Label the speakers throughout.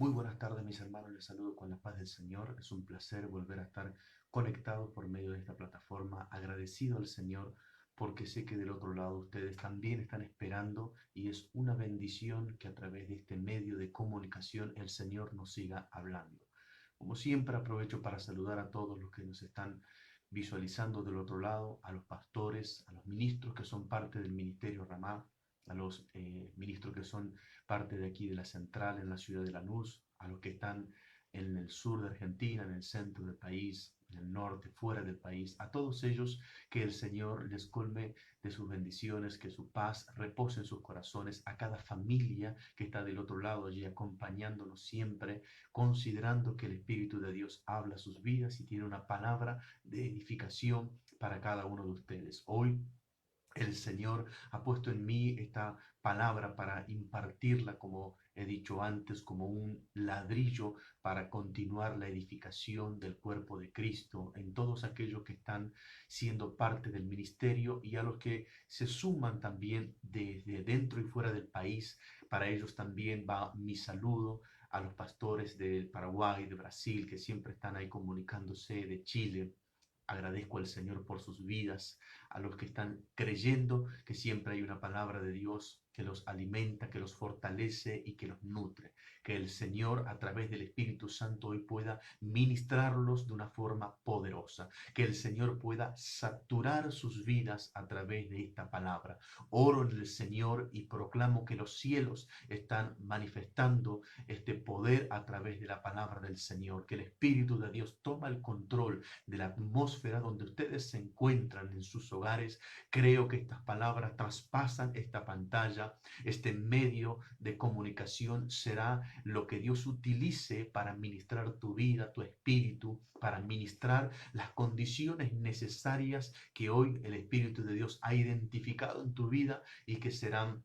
Speaker 1: Muy buenas tardes, mis hermanos. Les saludo con la paz del Señor. Es un placer volver a estar conectados por medio de esta plataforma. Agradecido al Señor porque sé que del otro lado ustedes también están esperando y es una bendición que a través de este medio de comunicación el Señor nos siga hablando. Como siempre, aprovecho para saludar a todos los que nos están visualizando del otro lado, a los pastores, a los ministros que son parte del Ministerio Ramá, a los ministros que son parte de aquí de la central en la ciudad de Lanús, a los que están en el sur de Argentina, en el centro del país, en el norte, fuera del país, a todos ellos que el Señor les colme de sus bendiciones, que su paz repose en sus corazones, a cada familia que está del otro lado allí acompañándonos siempre, considerando que el Espíritu de Dios habla a sus vidas y tiene una palabra de edificación para cada uno de ustedes. Hoy el Señor ha puesto en mí esta palabra para impartirla, como he dicho antes, como un ladrillo para continuar la edificación del cuerpo de Cristo en todos aquellos que están siendo parte del ministerio y a los que se suman también desde dentro y fuera del país. Para ellos también va mi saludo a los pastores del Paraguay, de Brasil, que siempre están ahí comunicándose, de Chile. Agradezco al Señor por sus vidas, a los que están creyendo que siempre hay una palabra de Dios que los alimenta, que los fortalece y que los nutre. Que el Señor a través del Espíritu Santo hoy pueda ministrarlos de una forma poderosa. Que el Señor pueda saturar sus vidas a través de esta palabra. Oro en el Señor y proclamo que los cielos están manifestando este poder a través de la palabra del Señor. Que el Espíritu de Dios toma el control de la atmósfera donde ustedes se encuentran en sus hogares. Creo que estas palabras traspasan esta pantalla. Este medio de comunicación será lo que Dios utilice para ministrar tu vida, tu espíritu, para ministrar las condiciones necesarias que hoy el Espíritu de Dios ha identificado en tu vida y que serán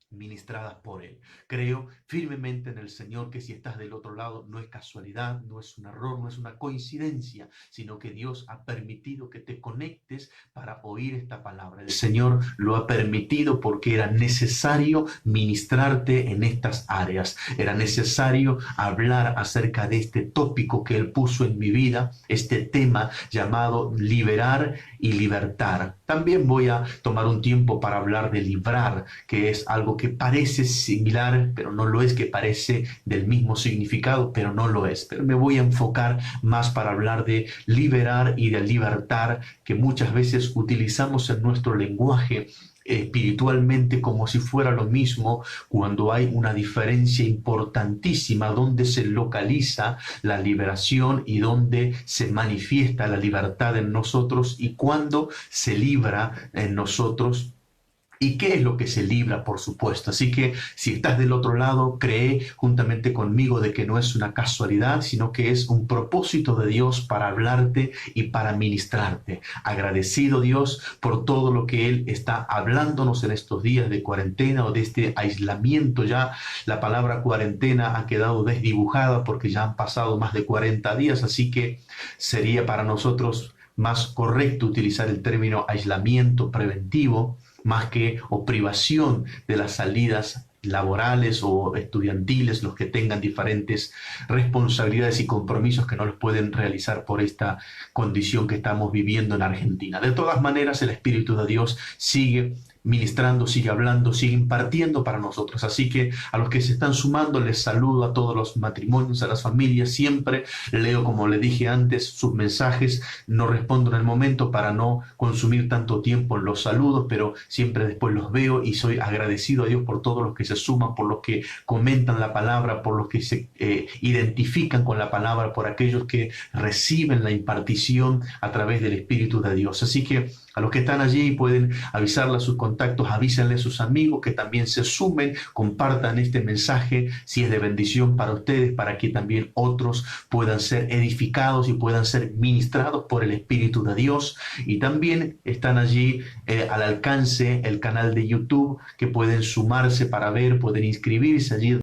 Speaker 1: ministradas por Él. Creo firmemente en el Señor que si estás del otro lado no es casualidad, no es un error, no es una coincidencia, sino que Dios ha permitido que te conectes para oír esta palabra. El Señor lo ha permitido porque era necesario ministrarte en estas áreas. Era necesario hablar acerca de este tópico que Él puso en mi vida, este tema llamado liberar y libertar. También voy a tomar un tiempo para hablar de librar, que es algo que parece similar, pero no lo es, que parece del mismo significado, pero no lo es. Pero me voy a enfocar más para hablar de liberar y de libertar, que muchas veces utilizamos en nuestro lenguaje espiritualmente como si fuera lo mismo, cuando hay una diferencia importantísima donde se localiza la liberación y donde se manifiesta la libertad en nosotros y cuando se libra en nosotros. ¿Y qué es lo que se libra, por supuesto? Así que si estás del otro lado, cree juntamente conmigo de que no es una casualidad, sino que es un propósito de Dios para hablarte y para ministrarte. Agradecido Dios por todo lo que Él está hablándonos en estos días de cuarentena o de este aislamiento. Ya la palabra cuarentena ha quedado desdibujada porque ya han pasado más de 40 días, así que sería para nosotros más correcto utilizar el término aislamiento preventivo más que o privación de las salidas laborales o estudiantiles, los que tengan diferentes responsabilidades y compromisos que no los pueden realizar por esta condición que estamos viviendo en Argentina. De todas maneras, el Espíritu de Dios sigue ministrando, sigue hablando, sigue impartiendo para nosotros. Así que a los que se están sumando, les saludo a todos los matrimonios, a las familias. Siempre leo, como le dije antes, sus mensajes. No respondo en el momento para no consumir tanto tiempo en los saludos, pero siempre después los veo y soy agradecido a Dios por todos los que se suman, por los que comentan la palabra, por los que se identifican con la palabra, por aquellos que reciben la impartición a través del Espíritu de Dios. Así que a los que están allí pueden avisarle a sus contactos, avísenle a sus amigos que también se sumen, compartan este mensaje si es de bendición para ustedes, para que también otros puedan ser edificados y puedan ser ministrados por el Espíritu de Dios. Y también están allí al alcance el canal de YouTube que pueden sumarse para ver, pueden inscribirse allí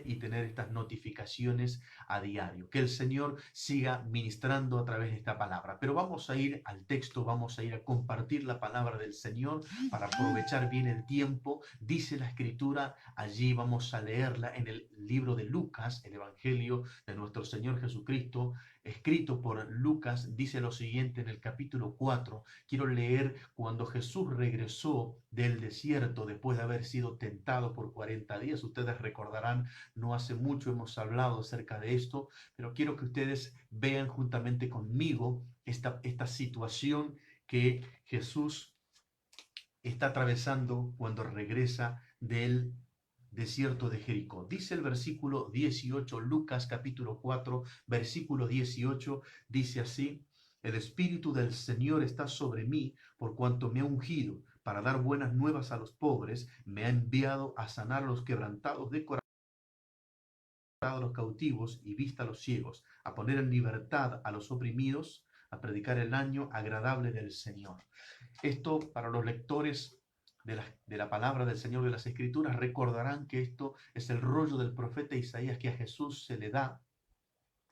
Speaker 1: y tener estas notificaciones a diario. Que el Señor siga ministrando a través de esta palabra. Pero vamos a ir al texto, vamos a ir a compartir la palabra del Señor para aprovechar bien el tiempo. Dice la Escritura, allí vamos a leerla en el libro de Lucas, el Evangelio de nuestro Señor Jesucristo, escrito por Lucas, dice lo siguiente en el capítulo 4. Quiero leer cuando Jesús regresó del desierto después de haber sido tentado por 40 días. Ustedes recordarán, no hace mucho hemos hablado acerca de esto, pero quiero que ustedes vean juntamente conmigo esta situación que Jesús está atravesando cuando regresa del desierto de Jericó. Dice el versículo 18, Lucas capítulo 4, versículo 18, dice así: el Espíritu del Señor está sobre mí, por cuanto me ha ungido para dar buenas nuevas a los pobres, me ha enviado a sanar a los quebrantados de corazón, a los cautivos y vista a los ciegos, a poner en libertad a los oprimidos, a predicar el año agradable del Señor. Esto, para los lectores de la palabra del Señor de las Escrituras, recordarán que esto es el rollo del profeta Isaías que a Jesús se le da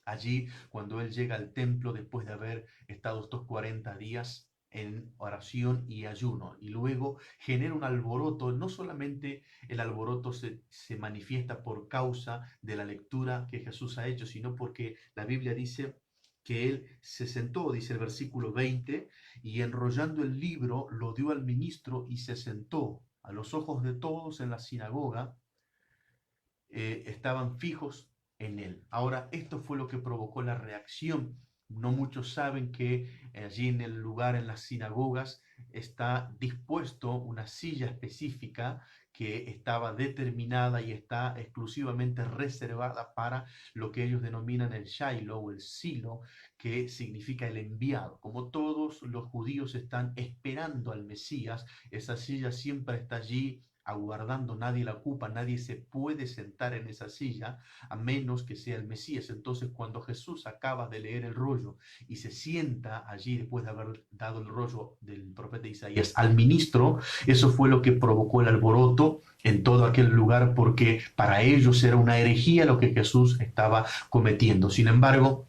Speaker 1: allí cuando él llega al templo después de haber estado estos 40 días en oración y ayuno, y luego genera un alboroto. No solamente el alboroto se manifiesta por causa de la lectura que Jesús ha hecho, sino porque la Biblia dice que él se sentó, dice el versículo 20, y enrollando el libro lo dio al ministro y se sentó. A los ojos de todos en la sinagoga estaban fijos en él. Ahora, esto fue lo que provocó la reacción. No muchos saben que allí en el lugar, en las sinagogas, está dispuesto una silla específica que estaba determinada y está exclusivamente reservada para lo que ellos denominan el Shiloh o el Silo, que significa el enviado. Como todos los judíos están esperando al Mesías, esa silla siempre está allí aguardando, nadie la ocupa, nadie se puede sentar en esa silla a menos que sea el Mesías. Entonces, cuando Jesús acaba de leer el rollo y se sienta allí después de haber dado el rollo del profeta Isaías al ministro, eso fue lo que provocó el alboroto en todo aquel lugar, porque para ellos era una herejía lo que Jesús estaba cometiendo. Sin embargo,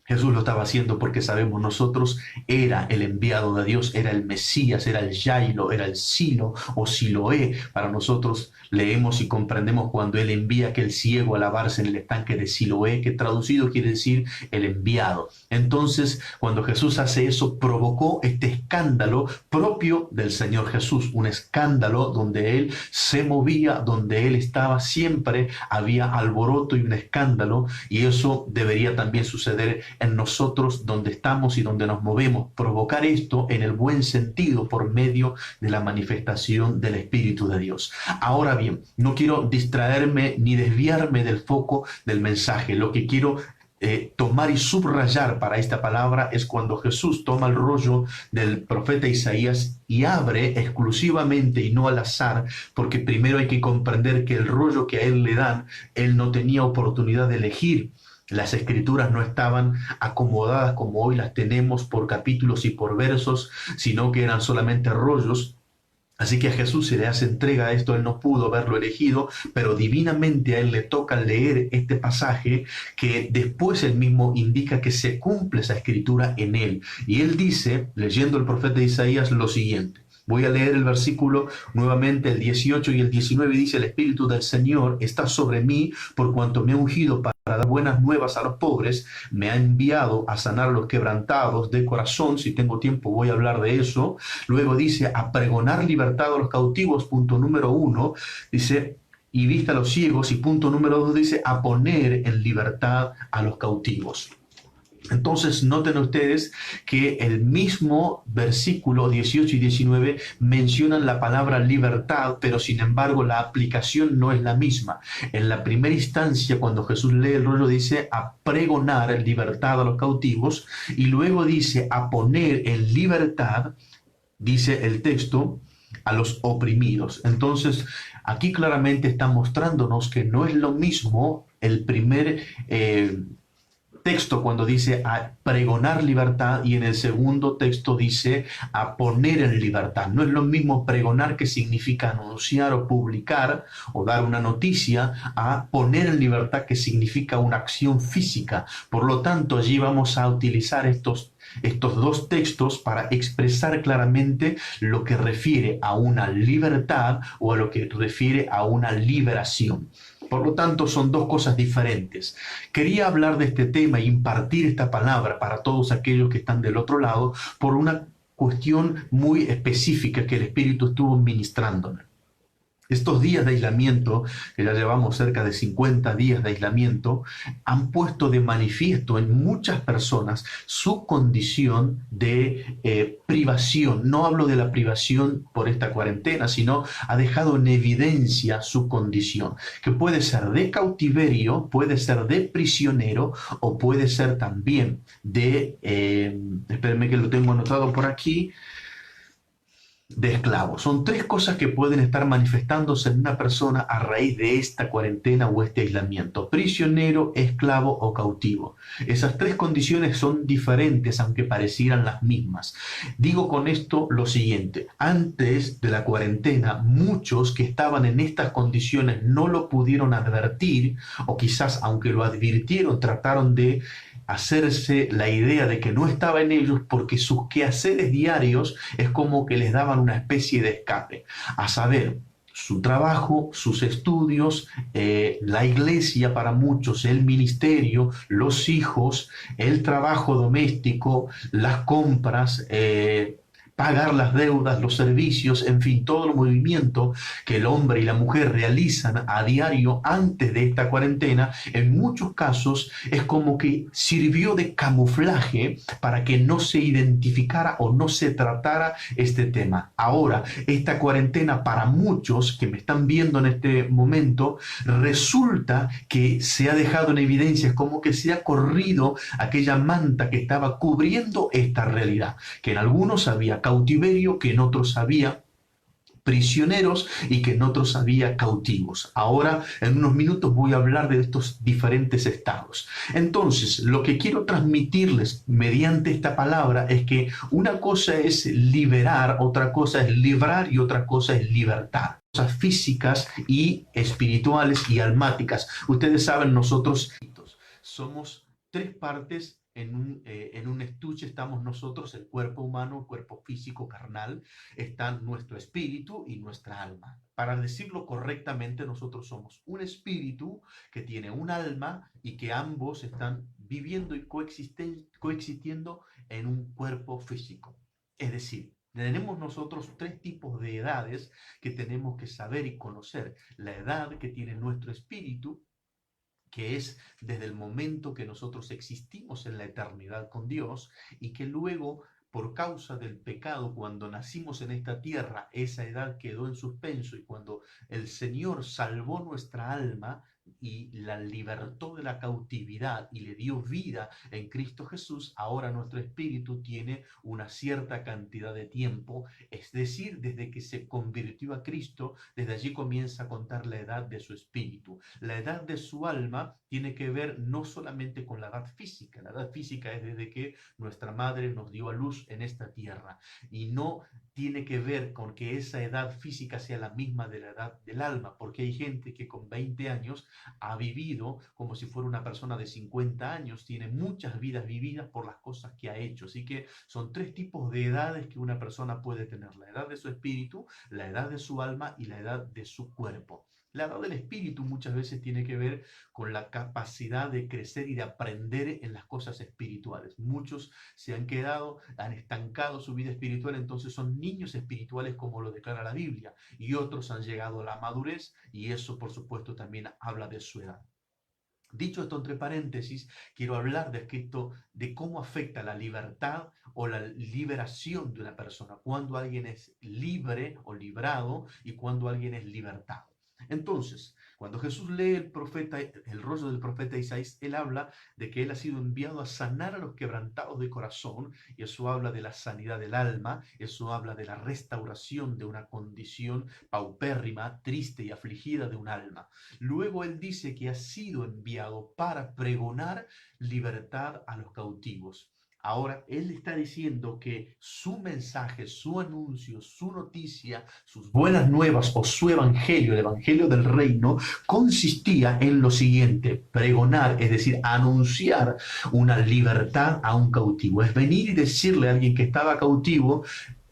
Speaker 1: Jesús lo estaba haciendo porque sabemos nosotros, era el enviado de Dios, era el Mesías, era el Shiloh, era el Silo o Siloé. Para nosotros leemos y comprendemos cuando Él envía a aquel ciego a lavarse en el estanque de Siloé, que traducido quiere decir el enviado. Entonces, cuando Jesús hace eso, provocó este escándalo propio del Señor Jesús, un escándalo donde Él se movía, donde Él estaba siempre, había alboroto y un escándalo, y eso debería también suceder en nosotros donde estamos y donde nos movemos, provocar esto en el buen sentido por medio de la manifestación del Espíritu de Dios. Ahora bien, no quiero distraerme ni desviarme del foco del mensaje. Lo que quiero tomar y subrayar para esta palabra es cuando Jesús toma el rollo del profeta Isaías y abre exclusivamente y no al azar, porque primero hay que comprender que el rollo que a él le dan, él no tenía oportunidad de elegir. Las escrituras no estaban acomodadas como hoy las tenemos por capítulos y por versos, sino que eran solamente rollos. Así que a Jesús se le hace entrega a esto, él no pudo haberlo elegido, pero divinamente a él le toca leer este pasaje que después él mismo indica que se cumple esa escritura en él. Y él dice, leyendo el profeta Isaías, lo siguiente. Voy a leer el versículo nuevamente, el 18 y el 19, dice: el Espíritu del Señor está sobre mí, por cuanto me ha ungido para dar buenas nuevas a los pobres, me ha enviado a sanar a los quebrantados de corazón. Si tengo tiempo voy a hablar de eso. Luego dice, a pregonar libertad a los cautivos, punto número 1, dice, y vista a los ciegos, y punto número 2 dice, a poner en libertad a los cautivos. Entonces noten ustedes que el mismo versículo 18 y 19 mencionan la palabra libertad, pero sin embargo la aplicación no es la misma. En la primera instancia, cuando Jesús lee el rollo, dice a pregonar libertad a los cautivos, y luego dice a poner en libertad, dice el texto, a los oprimidos. Entonces aquí claramente está mostrándonos que no es lo mismo el primer texto cuando dice a pregonar libertad y en el segundo texto dice a poner en libertad. No es lo mismo pregonar, que significa anunciar o publicar o dar una noticia, a poner en libertad, que significa una acción física. Por lo tanto, allí vamos a utilizar estos dos textos para expresar claramente lo que refiere a una libertad o a lo que refiere a una liberación. Por lo tanto, son dos cosas diferentes. Quería hablar de este tema e impartir esta palabra para todos aquellos que están del otro lado por una cuestión muy específica que el Espíritu estuvo ministrándome. Estos días de aislamiento, que ya llevamos cerca de 50 días de aislamiento, han puesto de manifiesto en muchas personas su condición de privación. No hablo de la privación por esta cuarentena, sino ha dejado en evidencia su condición, que puede ser de cautiverio, puede ser de prisionero o puede ser también de, espérenme que lo tengo anotado por aquí, de esclavo. Son tres cosas que pueden estar manifestándose en una persona a raíz de esta cuarentena o este aislamiento: prisionero, esclavo o cautivo. Esas tres condiciones son diferentes, aunque parecieran las mismas. Digo con esto lo siguiente: antes de la cuarentena, muchos que estaban en estas condiciones no lo pudieron advertir, o quizás aunque lo advirtieron, trataron de hacerse la idea de que no estaba en ellos, porque sus quehaceres diarios es como que les daban una especie de escape, a saber, su trabajo, sus estudios, la iglesia para muchos, el ministerio, los hijos, el trabajo doméstico, las compras, pagar las deudas, los servicios, en fin, todo el movimiento que el hombre y la mujer realizan a diario antes de esta cuarentena, en muchos casos es como que sirvió de camuflaje para que no se identificara o no se tratara este tema. Ahora, esta cuarentena para muchos que me están viendo en este momento, resulta que se ha dejado en evidencia, es como que se ha corrido aquella manta que estaba cubriendo esta realidad, que en algunos había cautiverio, que en otros había prisioneros y que en otros había cautivos. Ahora, en unos minutos, voy a hablar de estos diferentes estados. Entonces, lo que quiero transmitirles mediante esta palabra es que una cosa es liberar, otra cosa es librar y otra cosa es libertad. Cosas físicas y espirituales y almáticas. Ustedes saben, nosotros somos tres partes en un estuche. Estamos nosotros, el cuerpo humano, cuerpo físico, carnal, está nuestro espíritu y nuestra alma. Para decirlo correctamente, nosotros somos un espíritu que tiene un alma y que ambos están viviendo y coexistiendo en un cuerpo físico. Es decir, tenemos nosotros tres tipos de edades que tenemos que saber y conocer. La edad que tiene nuestro espíritu, que es desde el momento que nosotros existimos en la eternidad con Dios, y que luego, por causa del pecado, cuando nacimos en esta tierra, esa edad quedó en suspenso, y cuando el Señor salvó nuestra alma y la libertó de la cautividad y le dio vida en Cristo Jesús, ahora nuestro espíritu tiene una cierta cantidad de tiempo, es decir, desde que se convirtió a Cristo, desde allí comienza a contar la edad de su espíritu. La edad de su alma tiene que ver no solamente con la edad física. La edad física es desde que nuestra madre nos dio a luz en esta tierra, y no tiene que ver con que esa edad física sea la misma de la edad del alma, porque hay gente que con 20 años ha vivido como si fuera una persona de 50 años, tiene muchas vidas vividas por las cosas que ha hecho. Así que son tres tipos de edades que una persona puede tener: la edad de su espíritu, la edad de su alma y la edad de su cuerpo. La edad del espíritu muchas veces tiene que ver con la capacidad de crecer y de aprender en las cosas espirituales. Muchos se han quedado, han estancado su vida espiritual, entonces son niños espirituales, como lo declara la Biblia, y otros han llegado a la madurez, y eso por supuesto también habla de su edad. Dicho esto entre paréntesis, quiero hablar de esto, de cómo afecta la libertad o la liberación de una persona, cuando alguien es libre o librado y cuando alguien es libertado. Entonces, cuando Jesús lee el rollo del profeta Isaías, él habla de que él ha sido enviado a sanar a los quebrantados de corazón, y eso habla de la sanidad del alma, eso habla de la restauración de una condición paupérrima, triste y afligida de un alma. Luego él dice que ha sido enviado para pregonar libertad a los cautivos. Ahora, él está diciendo que su mensaje, su anuncio, su noticia, sus buenas nuevas o su evangelio, el evangelio del reino, consistía en lo siguiente: pregonar, es decir, anunciar una libertad a un cautivo. Es venir y decirle a alguien que estaba cautivo: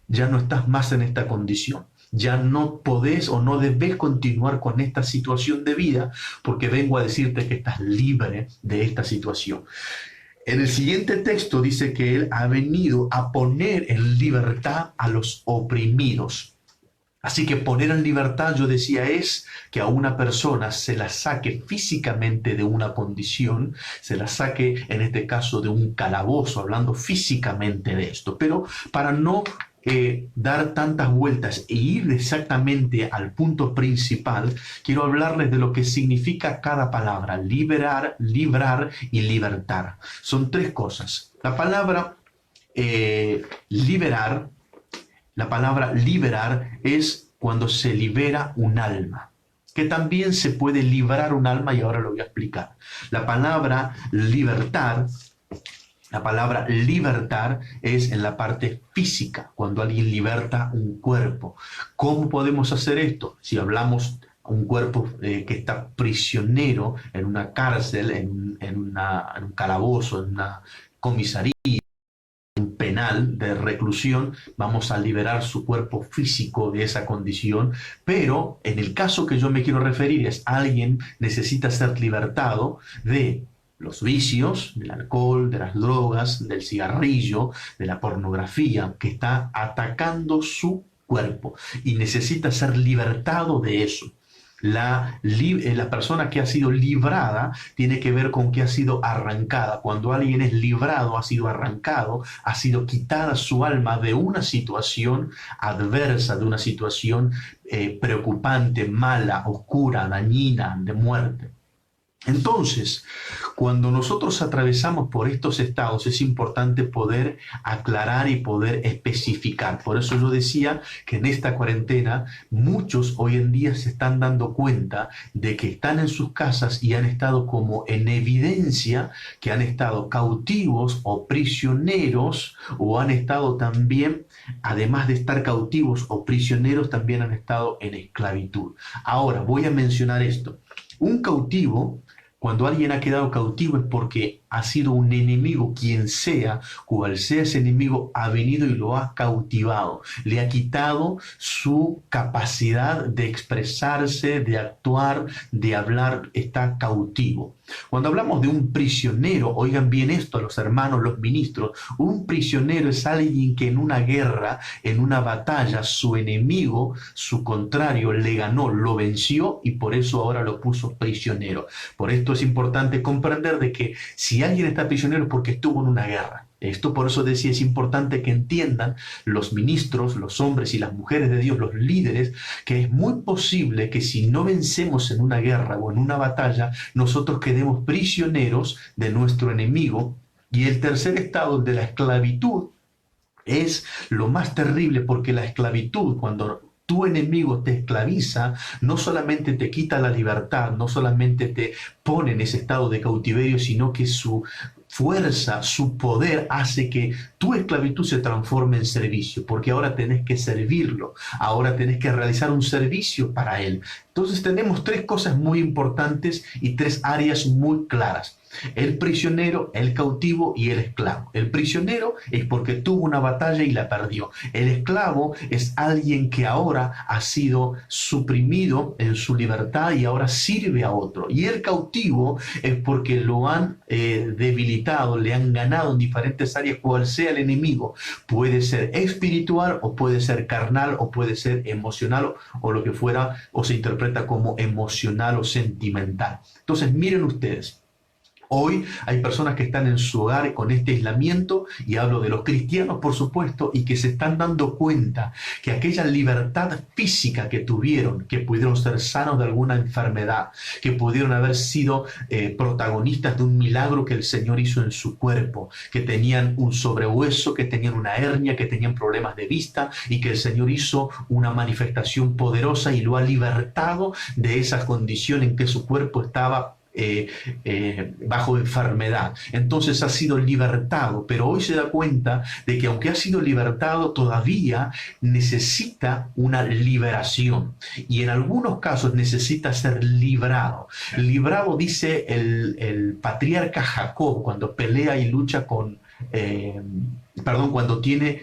Speaker 1: ya no estás más en esta condición. Ya no podés o no debes continuar con esta situación de vida, porque vengo a decirte que estás libre de esta situación. En el siguiente texto dice que Él ha venido a poner en libertad a los oprimidos. Así que poner en libertad, yo decía, es que a una persona se la saque físicamente de una condición, se la saque en este caso de un calabozo, hablando físicamente de esto. Pero para no dar tantas vueltas e ir exactamente al punto principal, quiero hablarles de lo que significa cada palabra: liberar, librar y libertar. Son tres cosas. La palabra liberar, la palabra liberar es cuando se libera un alma, que también se puede librar un alma, y ahora lo voy a explicar. La palabra libertar, la palabra libertar es en la parte física, cuando alguien liberta un cuerpo. ¿Cómo podemos hacer esto? Si hablamos un cuerpo que está prisionero en una cárcel, en un calabozo, en una comisaría, penal de reclusión, vamos a liberar su cuerpo físico de esa condición. Pero en el caso que yo me quiero referir es: alguien necesita ser libertado de los vicios, del alcohol, de las drogas, del cigarrillo, de la pornografía, que está atacando su cuerpo y necesita ser libertado de eso. La persona que ha sido librada tiene que ver con que ha sido arrancada. Cuando alguien es librado, ha sido arrancado, ha sido quitada su alma de una situación adversa, de una situación preocupante, mala, oscura, dañina, de muerte. Entonces, cuando nosotros atravesamos por estos estados, es importante poder aclarar y poder especificar. Por eso yo decía que en esta cuarentena muchos hoy en día se están dando cuenta de que están en sus casas y han estado como en evidencia que han estado cautivos o prisioneros, o han estado también, además de estar cautivos o prisioneros, también han estado en esclavitud. Ahora voy a mencionar esto. Un cautivo, cuando alguien ha quedado cautivo, es porque ha sido un enemigo, quien sea, cual sea ese enemigo, ha venido y lo ha cautivado, le ha quitado su capacidad de expresarse, de actuar, de hablar, está cautivo. Cuando hablamos de un prisionero, oigan bien esto, los hermanos, los ministros: un prisionero es alguien que en una guerra, en una batalla, su enemigo, su contrario, le ganó, lo venció, y por eso ahora lo puso prisionero. Por esto es importante comprender de que si alguien está prisionero es porque estuvo en una guerra. Esto, por eso decía, es importante que entiendan los ministros, los hombres y las mujeres de Dios, los líderes, que es muy posible que si no vencemos en una guerra o en una batalla, nosotros quedemos prisioneros de nuestro enemigo. Y el tercer estado, de la esclavitud, es lo más terrible, porque la esclavitud, cuando tu enemigo te esclaviza, no solamente te quita la libertad, no solamente te pone en ese estado de cautiverio, sino que su fuerza, su poder hace que tu esclavitud se transforme en servicio, porque ahora tenés que servirlo, ahora tenés que realizar un servicio para él. Entonces tenemos tres cosas muy importantes y tres áreas muy claras: el prisionero, el cautivo y el esclavo. El prisionero es porque tuvo una batalla y la perdió. El esclavo es alguien que ahora ha sido suprimido en su libertad y ahora sirve a otro. Y el cautivo es porque lo han debilitado, le han ganado en diferentes áreas, cual sea el enemigo. Puede ser espiritual, o puede ser carnal, o puede ser emocional, o lo que fuera, o se interpreta como emocional o sentimental. Entonces, miren ustedes. Hoy hay personas que están en su hogar con este aislamiento, y hablo de los cristianos, por supuesto, y que se están dando cuenta que aquella libertad física que tuvieron, que pudieron ser sanos de alguna enfermedad, que pudieron haber sido protagonistas de un milagro que el Señor hizo en su cuerpo, que tenían un sobrehueso, que tenían una hernia, que tenían problemas de vista, y que el Señor hizo una manifestación poderosa y lo ha libertado de esa condición en que su cuerpo estaba bajo enfermedad. Entonces ha sido libertado, pero hoy se da cuenta de que aunque ha sido libertado, todavía necesita una liberación, y en algunos casos necesita ser librado. Librado, dice el patriarca Jacob, cuando pelea y lucha con cuando tiene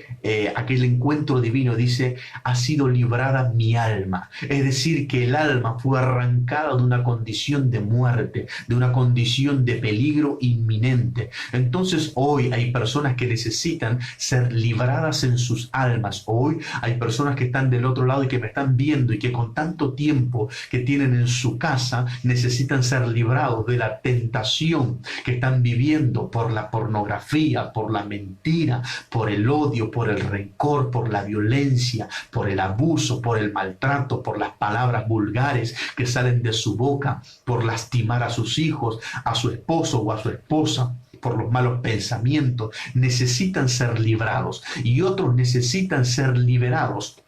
Speaker 1: aquel encuentro divino, dice: ha sido librada mi alma. Es decir, que el alma fue arrancada de una condición de muerte, de una condición de peligro inminente. Entonces hoy hay personas que necesitan ser libradas en sus almas. Hoy hay personas que están del otro lado y que me están viendo, y que con tanto tiempo que tienen en su casa necesitan ser librados de la tentación que están viviendo por la pornografía, por la mentira, por el odio, por el rencor, por la violencia, por el abuso, por el maltrato, por las palabras vulgares que salen de su boca, por lastimar a sus hijos, a su esposo o a su esposa, por los malos pensamientos. Necesitan ser librados, y otros necesitan ser liberados.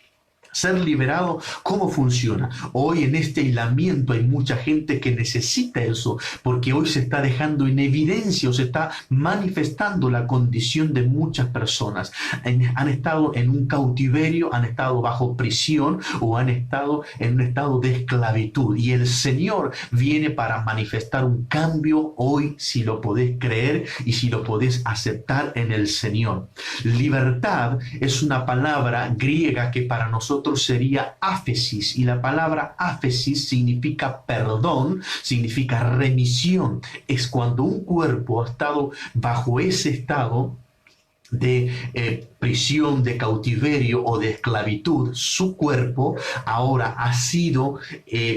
Speaker 1: Ser liberado, ¿cómo funciona? Hoy en este aislamiento hay mucha gente que necesita eso, porque hoy se está dejando en evidencia, o se está manifestando la condición de muchas personas. Han estado en un cautiverio, han estado bajo prisión, o han estado en un estado de esclavitud, y el Señor viene para manifestar un cambio hoy, si lo podés creer y si lo podés aceptar en el Señor. Libertad es una palabra griega que para nosotros sería áfesis, y la palabra áfesis significa perdón, significa remisión. Es cuando un cuerpo ha estado bajo ese estado de prisión, de cautiverio o de esclavitud, su cuerpo ahora ha sido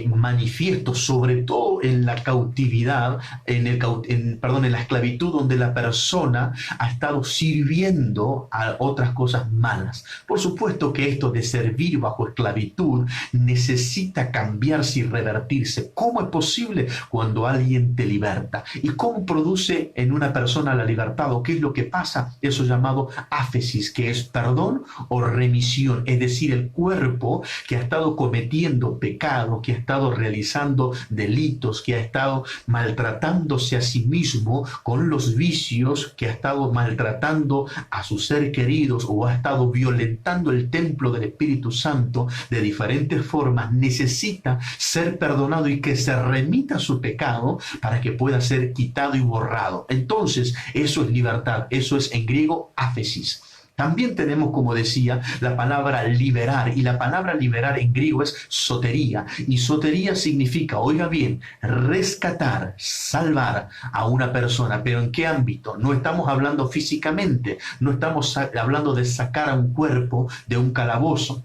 Speaker 1: manifiesto, sobre todo en la cautividad, en la esclavitud, donde la persona ha estado sirviendo a otras cosas malas. Por supuesto que esto de servir bajo esclavitud necesita cambiarse y revertirse. ¿Cómo es posible? Cuando alguien te liberta. ¿Y cómo produce en una persona la libertad? ¿O qué es lo que pasa? Eso llamado áfesis, que es perdón o remisión, es decir, el cuerpo que ha estado cometiendo pecados, que ha estado realizando delitos, que ha estado maltratándose a sí mismo con los vicios, que ha estado maltratando a sus seres queridos, o ha estado violentando el templo del Espíritu Santo de diferentes formas, necesita ser perdonado y que se remita su pecado para que pueda ser quitado y borrado. Entonces, eso es libertad, eso es en griego áfesis. También tenemos, como decía, la palabra liberar, y la palabra liberar en griego es sotería, y sotería significa, oiga bien, rescatar, salvar a una persona. ¿Pero en qué ámbito? No estamos hablando físicamente, no estamos hablando de sacar a un cuerpo de un calabozo.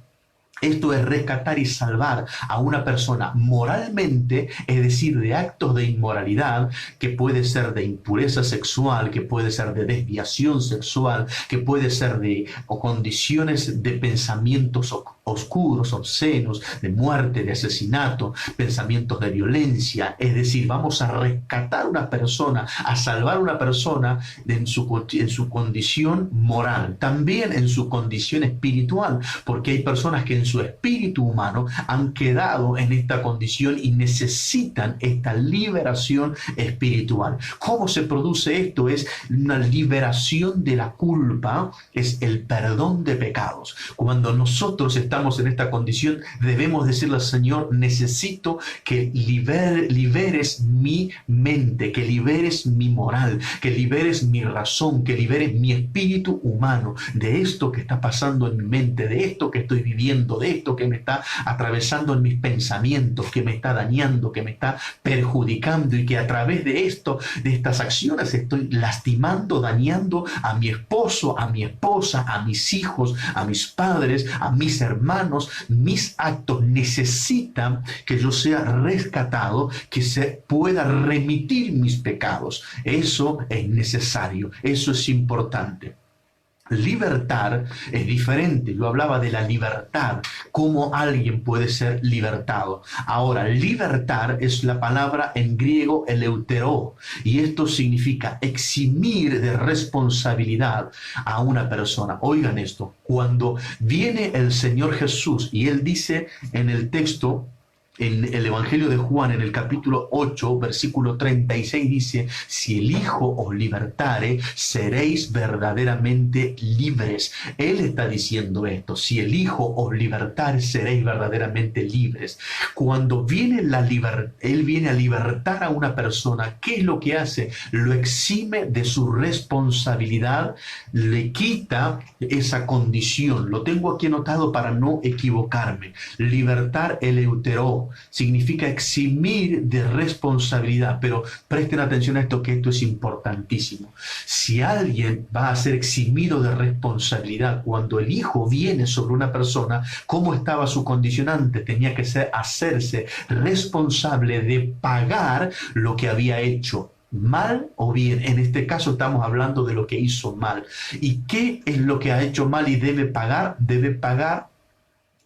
Speaker 1: Esto es rescatar y salvar a una persona moralmente, es decir, de actos de inmoralidad, que puede ser de impureza sexual, que puede ser de desviación sexual, que puede ser de condiciones de pensamientos oscuros, obscenos, de muerte, de asesinato, pensamientos de violencia. Es decir, vamos a rescatar a una persona, a salvar a una persona en su condición moral, también en su condición espiritual, porque hay personas que en su espíritu humano han quedado en esta condición y necesitan esta liberación espiritual. ¿Cómo se produce esto? Es una liberación de la culpa, es el perdón de pecados. Cuando nosotros estamos en esta condición, debemos decirle al Señor: necesito que liberes mi mente, que liberes mi moral, que liberes mi razón, que liberes mi espíritu humano de esto que está pasando en mi mente, de esto que estoy viviendo, de esto que me está atravesando en mis pensamientos, que me está dañando, que me está perjudicando, y que a través de esto, de estas acciones, estoy lastimando, dañando a mi esposo, a mi esposa, a mis hijos, a mis padres, a mis hermanos, hermanos, mis actos necesitan que yo sea rescatado, que se pueda remitir mis pecados. Eso es necesario, eso es importante. Libertar es diferente. Yo hablaba de la libertad, cómo alguien puede ser libertado. Ahora, libertar es la palabra en griego eleutero, y esto significa eximir de responsabilidad a una persona. Oigan esto, cuando viene el Señor Jesús y Él dice en el texto, en el Evangelio de Juan, en el capítulo 8, versículo 36, dice: si el Hijo os libertare, seréis verdaderamente libres. Él está diciendo esto: si el Hijo os libertare, seréis verdaderamente libres. Cuando viene la libertad, Él viene a libertar a una persona, ¿qué es lo que hace? Lo exime de su responsabilidad, le quita esa condición. Lo tengo aquí anotado para no equivocarme. Libertar eleutero significa eximir de responsabilidad, pero presten atención a esto, que esto es importantísimo. Si alguien va a ser eximido de responsabilidad cuando el Hijo viene sobre una persona, ¿cómo estaba su condicionante? Tenía que hacerse responsable de pagar lo que había hecho, mal o bien. En este caso estamos hablando de lo que hizo mal. ¿Y qué es lo que ha hecho mal y debe pagar? Debe pagar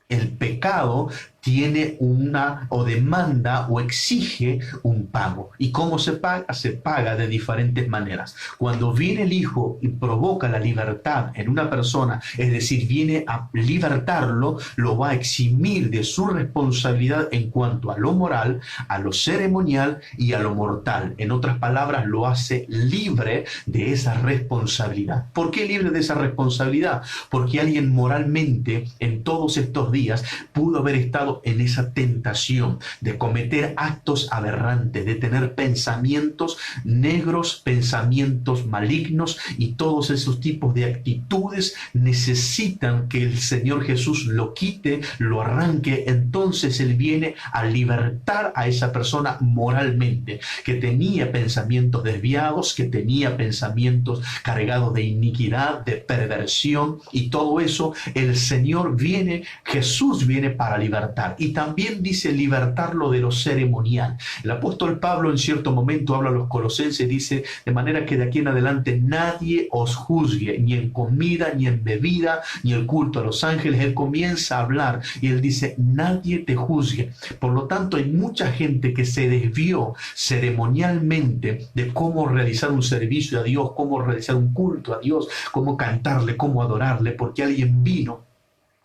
Speaker 1: el pecado. Tiene una o demanda o exige un pago. ¿Y cómo se paga? Se paga de diferentes maneras. Cuando viene el Hijo y provoca la libertad en una persona, es decir, viene a libertarlo, lo va a eximir de su responsabilidad en cuanto a lo moral, a lo ceremonial y a lo mortal. En otras palabras, lo hace libre de esa responsabilidad. ¿Por qué libre de esa responsabilidad? Porque alguien moralmente en todos estos días pudo haber estado en esa tentación de cometer actos aberrantes, de tener pensamientos negros, pensamientos malignos, y todos esos tipos de actitudes necesitan que el Señor Jesús lo quite, lo arranque. Entonces Él viene a libertar a esa persona moralmente, que tenía pensamientos desviados, que tenía pensamientos cargados de iniquidad, de perversión, y todo eso el Señor viene, Jesús viene para libertar. Y también dice libertarlo de lo ceremonial. El apóstol Pablo en cierto momento habla a los colosenses, dice: de manera que de aquí en adelante nadie os juzgue, ni en comida, ni en bebida, ni el culto a los ángeles. Él comienza a hablar y él dice: nadie te juzgue. Por lo tanto, hay mucha gente que se desvió ceremonialmente de cómo realizar un servicio a Dios, cómo realizar un culto a Dios, cómo cantarle, cómo adorarle, porque alguien vino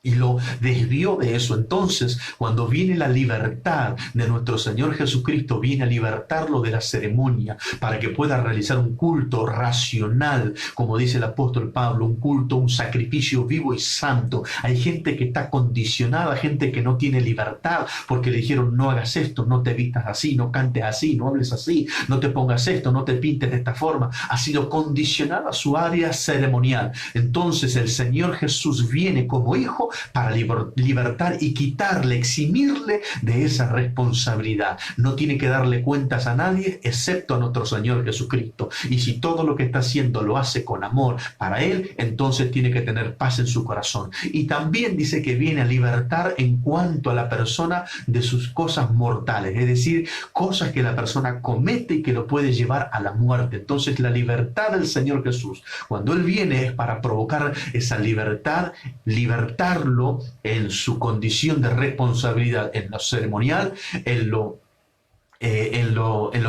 Speaker 1: y lo desvió de eso. Entonces, cuando viene la libertad de nuestro Señor Jesucristo, viene a libertarlo de la ceremonia para que pueda realizar un culto racional, como dice el apóstol Pablo, un culto, un sacrificio vivo y santo. Hay gente que está condicionada, gente que no tiene libertad porque le dijeron: no hagas esto, no te vistas así, no cantes así, no hables así, no te pongas esto, no te pintes de esta forma. Ha sido condicionada a su área ceremonial. Entonces el Señor Jesús viene como Hijo para libertar y quitarle, eximirle de esa responsabilidad. No tiene que darle cuentas a nadie excepto a nuestro Señor Jesucristo. Y si todo lo que está haciendo lo hace con amor para Él, entonces tiene que tener paz en su corazón. Y también dice que viene a libertar en cuanto a la persona de sus cosas mortales, es decir, cosas que la persona comete y que lo puede llevar a la muerte. Entonces la libertad del Señor Jesús, cuando Él viene, es para provocar esa libertad, libertarlo en su condición de responsabilidad, en lo ceremonial, en lo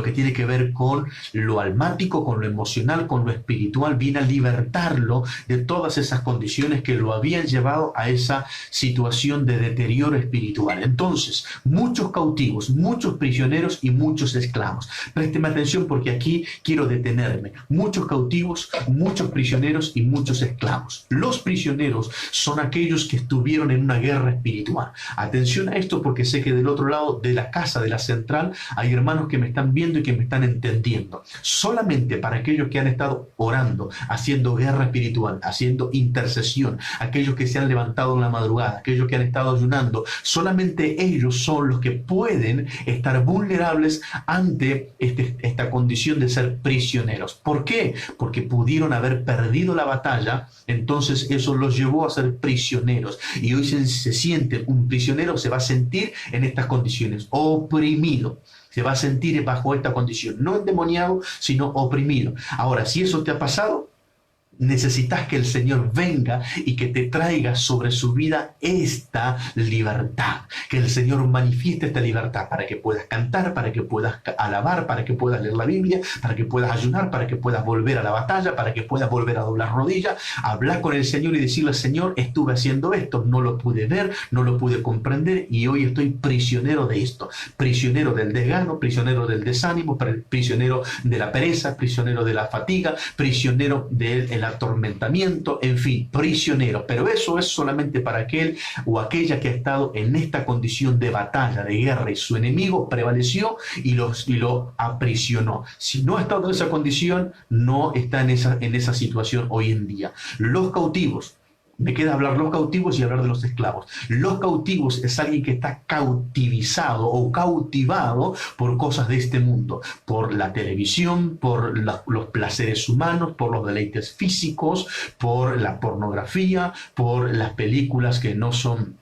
Speaker 1: que tiene que ver con lo almático, con lo emocional, con lo espiritual. Viene a libertarlo de todas esas condiciones que lo habían llevado a esa situación de deterioro espiritual. Entonces, muchos cautivos, muchos prisioneros y muchos esclavos. Présteme atención porque aquí quiero detenerme. Muchos cautivos, muchos prisioneros y muchos esclavos. Los prisioneros son aquellos que estuvieron en una guerra espiritual. Atención a esto, porque sé que del otro lado de la casa, de la central, hay hermanos que me están viendo y que me están entendiendo. Solamente para aquellos que han estado orando, haciendo guerra espiritual, haciendo intercesión, aquellos que se han levantado en la madrugada, aquellos que han estado ayunando, solamente ellos son los que pueden estar vulnerables ante esta condición de ser prisioneros. ¿Por qué? Porque pudieron haber perdido la batalla, entonces eso los llevó a ser prisioneros. Y hoy se siente un prisionero, se va a sentir en estas condiciones, oprimido. Se va a sentir bajo esta condición, no endemoniado, sino oprimido. Ahora, si eso te ha pasado, necesitas que el Señor venga y que te traiga sobre su vida esta libertad, que el Señor manifieste esta libertad para que puedas cantar, para que puedas alabar, para que puedas leer la Biblia, para que puedas ayunar, para que puedas volver a la batalla, para que puedas volver a doblar rodillas, hablar con el Señor y decirle: Señor, estuve haciendo esto, no lo pude ver, no lo pude comprender y hoy estoy prisionero de esto, prisionero del desgano, prisionero del desánimo, prisionero de la pereza, prisionero de la fatiga, prisionero del atormentamiento, en fin, prisionero. Pero eso es solamente para aquel o aquella que ha estado en esta condición de batalla, de guerra, y su enemigo prevaleció y lo aprisionó. Si no ha estado en esa condición, no está en esa situación hoy en día. Los cautivos, me queda hablar los cautivos y hablar de los esclavos. Los cautivos es alguien que está cautivizado o cautivado por cosas de este mundo, por la televisión, por los placeres humanos, por los deleites físicos, por la pornografía, por las películas que no son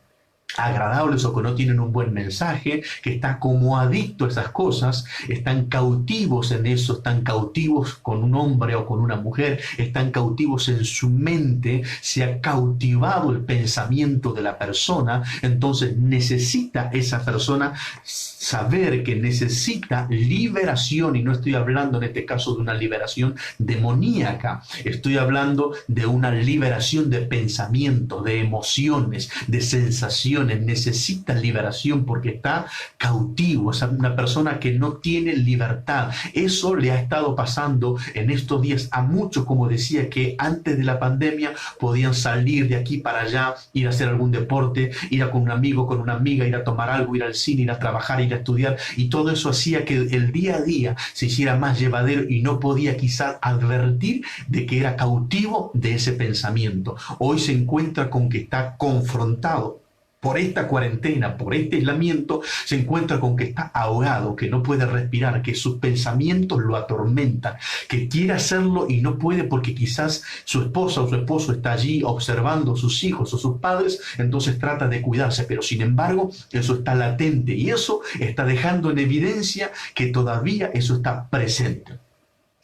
Speaker 1: agradables o que no tienen un buen mensaje, que está como adicto a esas cosas, están cautivos en eso, están cautivos con un hombre o con una mujer, están cautivos en su mente, se ha cautivado el pensamiento de la persona, entonces necesita esa persona saber que necesita liberación, y no estoy hablando en este caso de una liberación demoníaca, estoy hablando de una liberación de pensamientos, de emociones, de sensaciones. Necesita liberación porque está cautivo, es una persona que no tiene libertad. Eso le ha estado pasando en estos días a muchos, como decía, que antes de la pandemia podían salir de aquí para allá, ir a hacer algún deporte, ir a con un amigo, con una amiga, ir a tomar algo, ir al cine, ir a trabajar, ir a estudiar, y todo eso hacía que el día a día se hiciera más llevadero y no podía quizás advertir de que era cautivo de ese pensamiento. Hoy se encuentra con que está confrontado por esta cuarentena, por este aislamiento, se encuentra con que está ahogado, que no puede respirar, que sus pensamientos lo atormentan, que quiere hacerlo y no puede porque quizás su esposa o su esposo está allí observando a sus hijos o sus padres, entonces trata de cuidarse, pero sin embargo eso está latente y eso está dejando en evidencia que todavía eso está presente.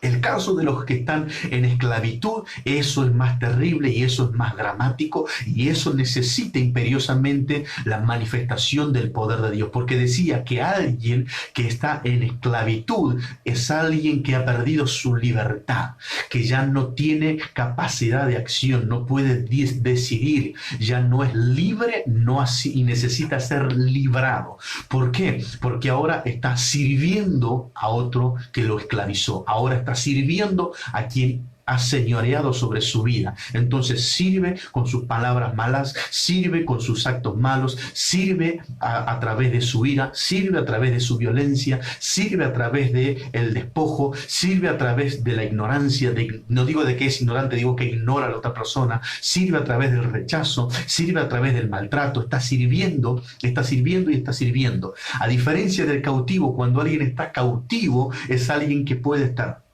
Speaker 1: El caso de los que están en esclavitud, eso es más terrible y eso es más dramático, y eso necesita imperiosamente la manifestación del poder de Dios, porque decía que alguien que está en esclavitud es alguien que ha perdido su libertad, que ya no tiene capacidad de acción, no puede decidir, ya no es libre, no así, y necesita ser librado. ¿Por qué? Porque ahora está sirviendo a otro que lo esclavizó, ahora está sirviendo a quien ha señoreado sobre su vida. Entonces sirve con sus palabras malas, sirve con sus actos malos, sirve a través de su ira, sirve a través de su violencia, sirve a través del despojo, sirve a través de la ignorancia, no digo de que es ignorante, digo que ignora a la otra persona, sirve a través del rechazo, sirve a través del maltrato, está sirviendo y está sirviendo. A diferencia del cautivo, cuando alguien está cautivo, es alguien que puede estar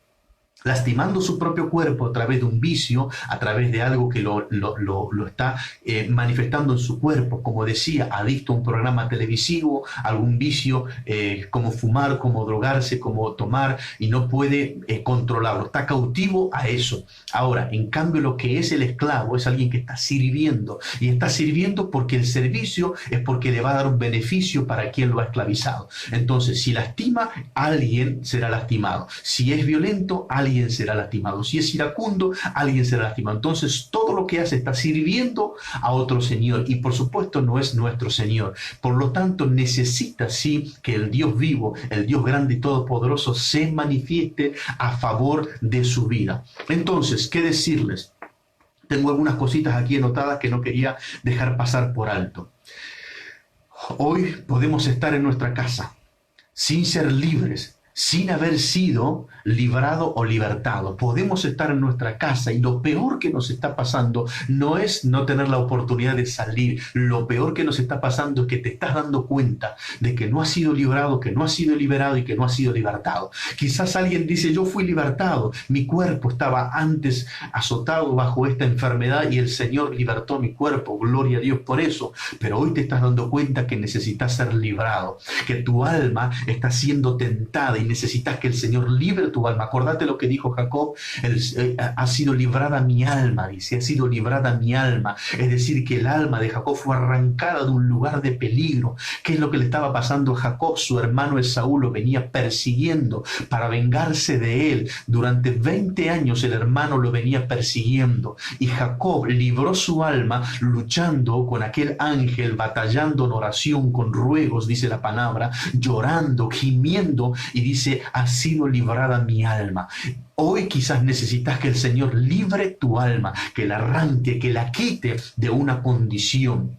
Speaker 1: lastimando su propio cuerpo a través de un vicio, a través de algo que lo está manifestando en su cuerpo, como decía, adicto a un programa televisivo, algún vicio, como fumar, como drogarse, como tomar, y no puede controlarlo, está cautivo a eso. Ahora, en cambio, lo que es el esclavo es alguien que está sirviendo, y está sirviendo porque el servicio es porque le va a dar un beneficio para quien lo ha esclavizado. Entonces, si lastima, alguien será lastimado. Si es violento, alguien será lastimado. Si es iracundo, alguien será lastimado. Entonces, todo lo que hace está sirviendo a otro Señor, y por supuesto no es nuestro Señor. Por lo tanto, necesita sí que el Dios vivo, el Dios grande y todopoderoso, se manifieste a favor de su vida. Entonces, ¿qué decirles? Tengo algunas cositas aquí anotadas que no quería dejar pasar por alto. Hoy podemos estar en nuestra casa sin ser libres, sin haber sido librado o libertado. Podemos estar en nuestra casa y lo peor que nos está pasando no es no tener la oportunidad de salir. Lo peor que nos está pasando es que te estás dando cuenta de que no has sido librado, que no has sido liberado y que no has sido libertado. Quizás alguien dice, yo fui libertado, mi cuerpo estaba antes azotado bajo esta enfermedad y el Señor libertó mi cuerpo, gloria a Dios por eso. Pero hoy te estás dando cuenta que necesitas ser librado, que tu alma está siendo tentada y necesitas que el Señor libre tu alma. Acordate lo que dijo Jacob, ha sido librada mi alma, dice, ha sido librada mi alma. Es decir, que el alma de Jacob fue arrancada de un lugar de peligro. ¿Qué es lo que le estaba pasando a Jacob? Su hermano Esaú lo venía persiguiendo para vengarse de él. Durante 20 años el hermano lo venía persiguiendo y Jacob libró su alma luchando con aquel ángel, batallando en oración, con ruegos, dice la palabra, llorando, gimiendo, y dice, ha sido librada mi alma. Hoy quizás necesitas que el Señor libre tu alma, que la arranque, que la quite de una condición.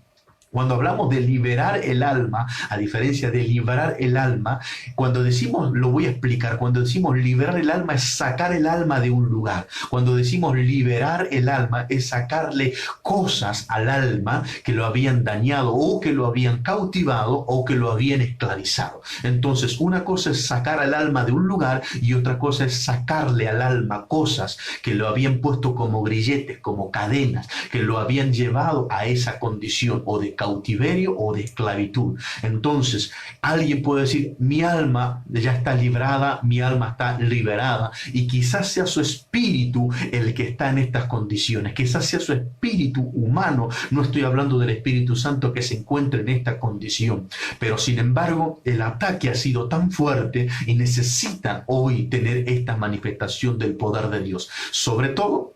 Speaker 1: Cuando hablamos de liberar el alma, a diferencia de librar el alma, cuando decimos, lo voy a explicar, cuando decimos liberar el alma es sacar el alma de un lugar. Cuando decimos liberar el alma es sacarle cosas al alma que lo habían dañado o que lo habían cautivado o que lo habían esclavizado. Entonces, una cosa es sacar al alma de un lugar y otra cosa es sacarle al alma cosas que lo habían puesto como grilletes, como cadenas, que lo habían llevado a esa condición o de cautiverio o de esclavitud. Entonces, alguien puede decir, mi alma ya está librada, mi alma está liberada, y quizás sea su espíritu el que está en estas condiciones, quizás sea su espíritu humano, no estoy hablando del Espíritu Santo que se encuentra en esta condición, pero sin embargo, el ataque ha sido tan fuerte y necesitan hoy tener esta manifestación del poder de Dios. Sobre todo,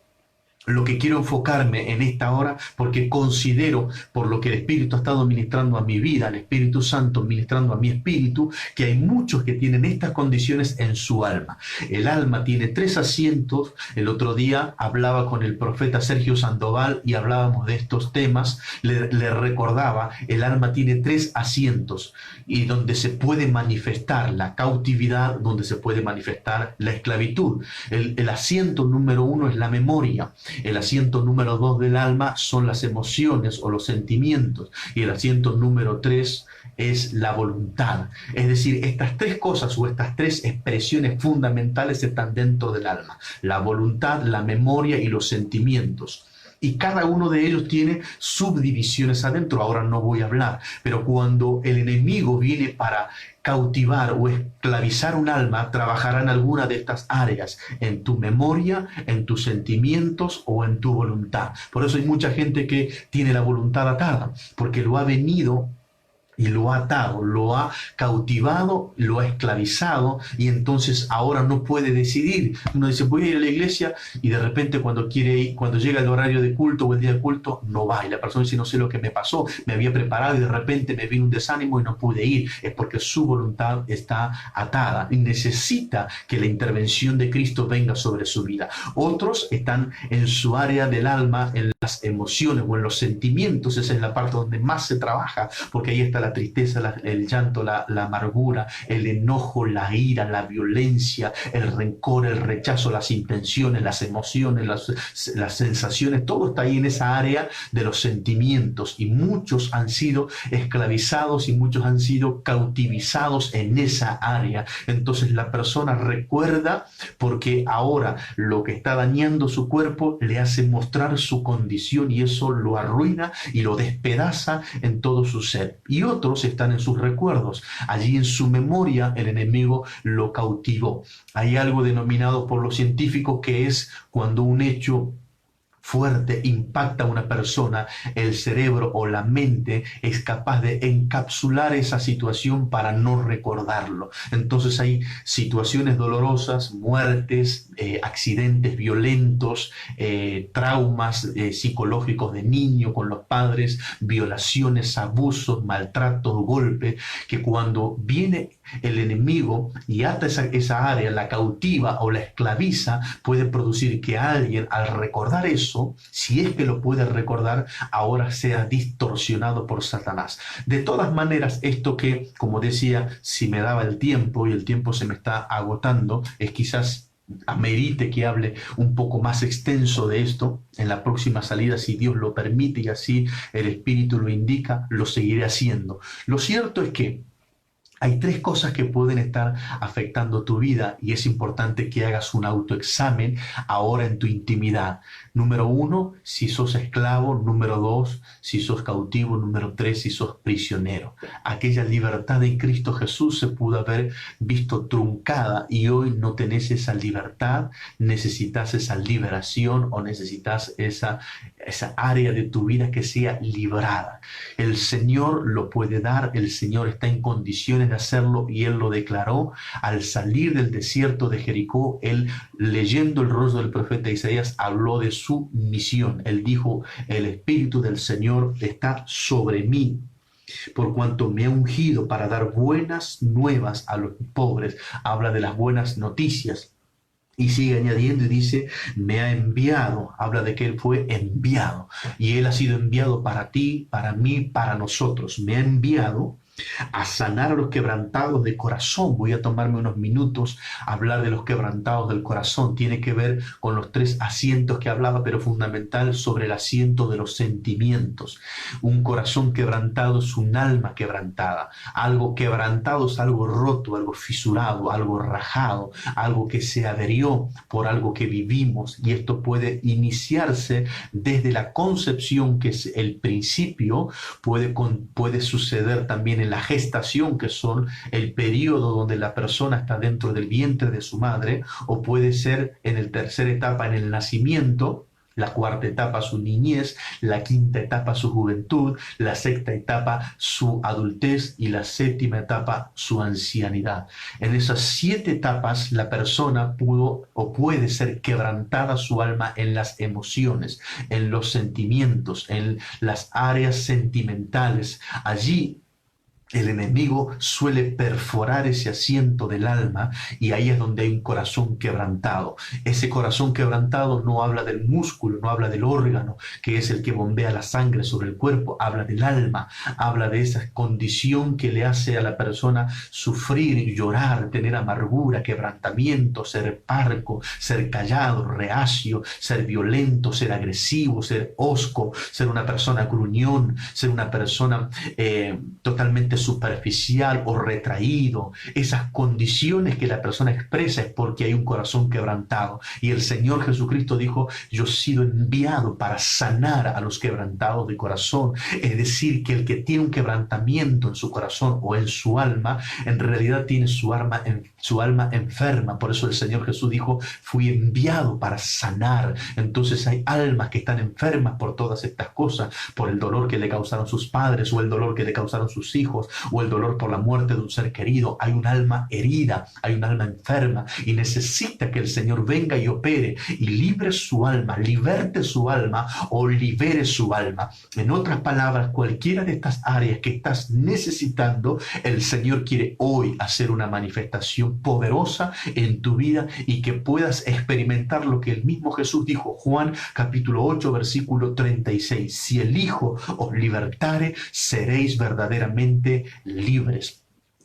Speaker 1: lo que quiero enfocarme en esta hora, porque considero, por lo que el Espíritu ha estado ministrando a mi vida, el Espíritu Santo ministrando a mi espíritu, que hay muchos que tienen estas condiciones en su alma. El alma tiene 3 asientos. El otro día hablaba con el profeta Sergio Sandoval y hablábamos de estos temas. Le recordaba, el alma tiene 3 asientos y donde se puede manifestar la cautividad, donde se puede manifestar la esclavitud. El asiento número 1 es la memoria. El asiento número 2 del alma son las emociones o los sentimientos. Y el asiento número 3 es la voluntad. Es decir, estas 3 cosas o estas 3 expresiones fundamentales están dentro del alma. La voluntad, la memoria y los sentimientos. Y cada uno de ellos tiene subdivisiones adentro. Ahora no voy a hablar, pero cuando el enemigo viene para cautivar o esclavizar un alma, trabajará en alguna de estas áreas, en tu memoria, en tus sentimientos o en tu voluntad. Por eso hay mucha gente que tiene la voluntad atada, porque lo ha venido y lo ha atado, lo ha cautivado, lo ha esclavizado, y entonces ahora no puede decidir. Uno dice, voy a ir a la iglesia, y de repente cuando quiere ir, cuando llega el horario de culto o el día de culto, no va, y la persona dice, no sé lo que me pasó, me había preparado y de repente me vino un desánimo y no pude ir. Es porque su voluntad está atada y necesita que la intervención de Cristo venga sobre su vida. Otros están en su área del alma, en las emociones o en los sentimientos. Esa es la parte donde más se trabaja, porque ahí está la tristeza, el llanto, la amargura, el enojo, la ira, la violencia, el rencor, el rechazo, las intenciones, las emociones, las sensaciones. Todo está ahí en esa área de los sentimientos, y muchos han sido esclavizados y muchos han sido cautivizados en esa área. Entonces la persona recuerda, porque ahora lo que está dañando su cuerpo le hace mostrar su condición, y eso lo arruina y lo despedaza en todo su ser. Y otros están en sus recuerdos. Allí en su memoria el enemigo lo cautivó. Hay algo denominado por los científicos que es cuando un hecho fuerte impacta a una persona, el cerebro o la mente es capaz de encapsular esa situación para no recordarlo. Entonces hay situaciones dolorosas, muertes, accidentes violentos, traumas psicológicos de niño con los padres, violaciones, abusos, maltratos, golpes, que cuando viene el enemigo y ata esa área, la cautiva o la esclaviza, puede producir que alguien al recordar eso, si es que lo puede recordar, ahora sea distorsionado por Satanás. De todas maneras, esto que, como decía, si me daba el tiempo y el tiempo se me está agotando, es quizás amerite que hable un poco más extenso de esto en la próxima salida, si Dios lo permite y así el Espíritu lo indica, lo seguiré haciendo. Lo cierto es que hay tres cosas que pueden estar afectando tu vida y es importante que hagas un autoexamen ahora en tu intimidad. Número uno, si sos esclavo. Número dos, si sos cautivo. Número tres, si sos prisionero. Aquella libertad en Cristo Jesús se pudo haber visto truncada y hoy no tenés esa libertad, necesitas esa liberación o necesitas esa área de tu vida que sea librada. El Señor lo puede dar, el Señor está en condiciones de hacerlo y Él lo declaró al salir del desierto de Jericó. Él, leyendo el rostro del profeta Isaías, habló de su misión. Él dijo: el Espíritu del Señor está sobre mí, por cuanto me ha ungido para dar buenas nuevas a los pobres. Habla de las buenas noticias. Y sigue añadiendo y dice: me ha enviado. Habla de que Él fue enviado. Y Él ha sido enviado para ti, para mí, para nosotros. Me ha enviado a sanar a los quebrantados de corazón. Voy a tomarme unos minutos a hablar de los quebrantados del corazón. Tiene que ver con los tres asientos que hablaba, pero fundamental sobre el asiento de los sentimientos. Un corazón quebrantado es un alma quebrantada. Algo quebrantado es algo roto, algo fisurado, algo rajado, algo que se adherió por algo que vivimos. Y esto puede iniciarse desde la concepción, que es el principio, puede suceder también en la gestación, que son el periodo donde la persona está dentro del vientre de su madre, o puede ser en la tercera etapa, en el nacimiento, la cuarta etapa su niñez, la quinta etapa su juventud, la sexta etapa su adultez y la séptima etapa su ancianidad. En esas 7 etapas la persona pudo o puede ser quebrantada su alma en las emociones, en los sentimientos, en las áreas sentimentales. Allí el enemigo suele perforar ese asiento del alma y ahí es donde hay un corazón quebrantado. Ese corazón quebrantado no habla del músculo, no habla del órgano, que es el que bombea la sangre sobre el cuerpo, habla del alma, habla de esa condición que le hace a la persona sufrir, llorar, tener amargura, quebrantamiento, ser parco, ser callado, reacio, ser violento, ser agresivo, ser hosco, ser una persona gruñón, ser una persona totalmente superficial o retraído. Esas condiciones que la persona expresa es porque hay un corazón quebrantado. Y el Señor Jesucristo dijo: yo he sido enviado para sanar a los quebrantados de corazón. Es decir, que el que tiene un quebrantamiento en su corazón o en su alma, en realidad tiene su alma enferma. Por eso el Señor Jesús dijo: fui enviado para sanar. Entonces hay almas que están enfermas por todas estas cosas, por el dolor que le causaron sus padres, o el dolor que le causaron sus hijos, o el dolor por la muerte de un ser querido. Hay un alma herida, hay un alma enferma, y necesita que el Señor venga y opere y libre su alma, liberte su alma o libere su alma. En otras palabras, cualquiera de estas áreas que estás necesitando, el Señor quiere hoy hacer una manifestación poderosa en tu vida y que puedas experimentar lo que el mismo Jesús dijo. Juan capítulo 8 versículo 36: si el Hijo os libertare, seréis verdaderamente libres.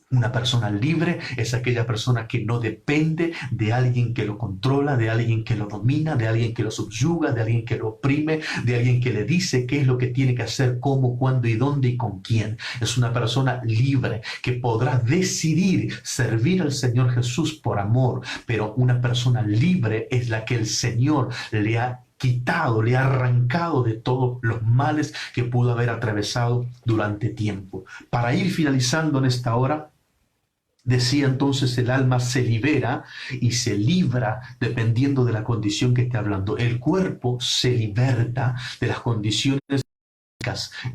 Speaker 1: Una persona libre es aquella persona que no depende de alguien que lo controla, de alguien que lo domina, de alguien que lo subyuga, de alguien que lo oprime, de alguien que le dice qué es lo que tiene que hacer, cómo, cuándo y dónde y con quién. Es una persona libre que podrá decidir servir al Señor Jesús por amor, pero una persona libre es la que el Señor le ha quitado, le ha arrancado de todos los males que pudo haber atravesado durante tiempo. Para ir finalizando en esta hora, decía entonces, el alma se libera y se libra dependiendo de la condición que esté hablando. El cuerpo se liberta de las condiciones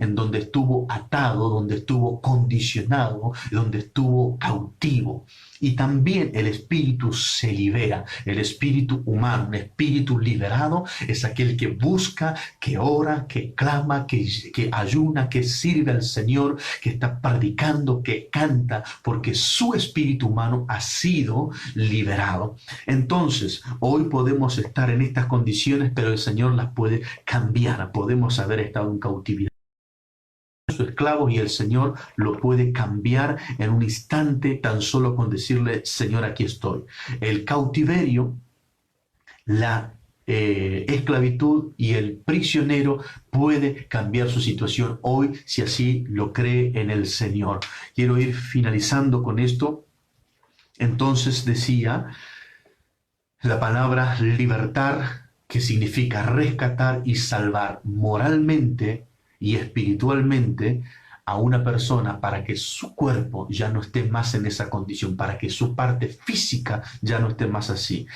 Speaker 1: en donde estuvo atado, donde estuvo condicionado, donde estuvo cautivo. Y también el espíritu se libera. El espíritu humano, un espíritu liberado, es aquel que busca, que ora, que clama, que ayuna, que sirve al Señor, que está predicando, que canta, porque su espíritu humano ha sido liberado. Entonces, hoy podemos estar en estas condiciones, pero el Señor las puede cambiar. Podemos haber estado en cautividad, esclavos, y el Señor lo puede cambiar en un instante, tan solo con decirle: Señor, aquí estoy. El cautiverio, la esclavitud y el prisionero puede cambiar su situación hoy si así lo cree en el Señor. Quiero ir finalizando con esto. Entonces decía la palabra libertar, que significa rescatar y salvar moralmente y espiritualmente a una persona, para que su cuerpo ya no esté más en esa condición, para que su parte física ya no esté más así.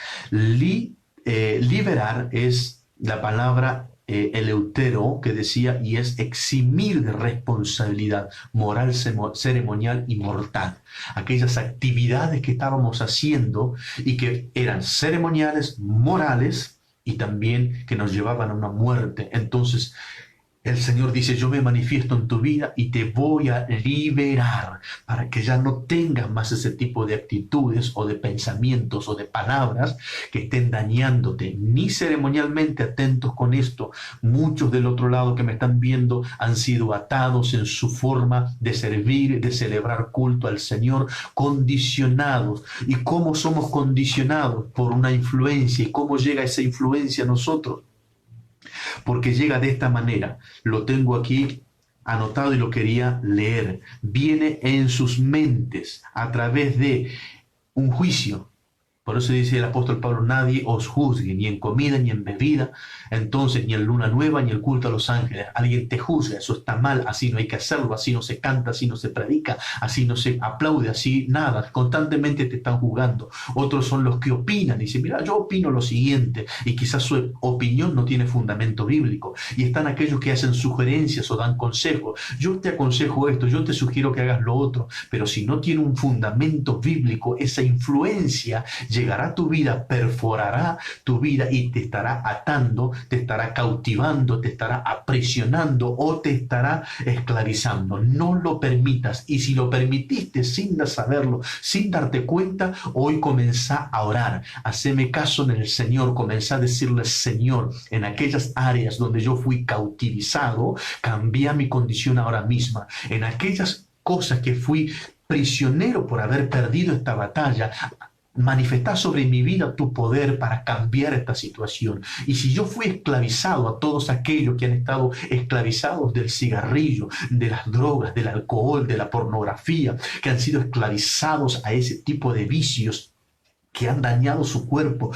Speaker 1: Liberar es la palabra eleutero, que decía, y es eximir de responsabilidad moral, ceremonial y mortal. Aquellas actividades que estábamos haciendo y que eran ceremoniales, morales, y también que nos llevaban a una muerte. Entonces, el Señor dice: yo me manifiesto en tu vida y te voy a liberar para que ya no tengas más ese tipo de actitudes o de pensamientos o de palabras que estén dañándote, ni ceremonialmente. Atentos con esto. Muchos del otro lado que me están viendo han sido atados en su forma de servir, de celebrar culto al Señor, condicionados. ¿Y cómo somos condicionados? Por una influencia. ¿Y cómo llega esa influencia a nosotros? Porque llega de esta manera. Lo tengo aquí anotado y lo quería leer. Viene en sus mentes a través de un juicio. Por eso dice el apóstol Pablo: nadie os juzgue, ni en comida, ni en bebida, entonces ni en luna nueva, ni el culto a los ángeles. Alguien te juzga, eso está mal, así no hay que hacerlo, así no se canta, así no se predica, así no se aplaude, así nada. Constantemente te están juzgando. Otros son los que opinan, y dicen: mira, yo opino lo siguiente, y quizás su opinión no tiene fundamento bíblico. Y están aquellos que hacen sugerencias o dan consejos: yo te aconsejo esto, yo te sugiero que hagas lo otro. Pero si no tiene un fundamento bíblico, esa influencia llegará a tu vida, perforará tu vida y te estará atando, te estará cautivando, te estará aprisionando o te estará esclavizando. No lo permitas. Y si lo permitiste sin saberlo, sin darte cuenta, hoy comenzá a orar. Haceme caso en el Señor. Comenzá a decirle: Señor, en aquellas áreas donde yo fui cautivizado, cambia mi condición ahora misma. En aquellas cosas que fui prisionero por haber perdido esta batalla, manifestar sobre mi vida tu poder para cambiar esta situación. Y si yo fui esclavizado, a todos aquellos que han estado esclavizados del cigarrillo, de las drogas, del alcohol, de la pornografía, que han sido esclavizados a ese tipo de vicios que han dañado su cuerpo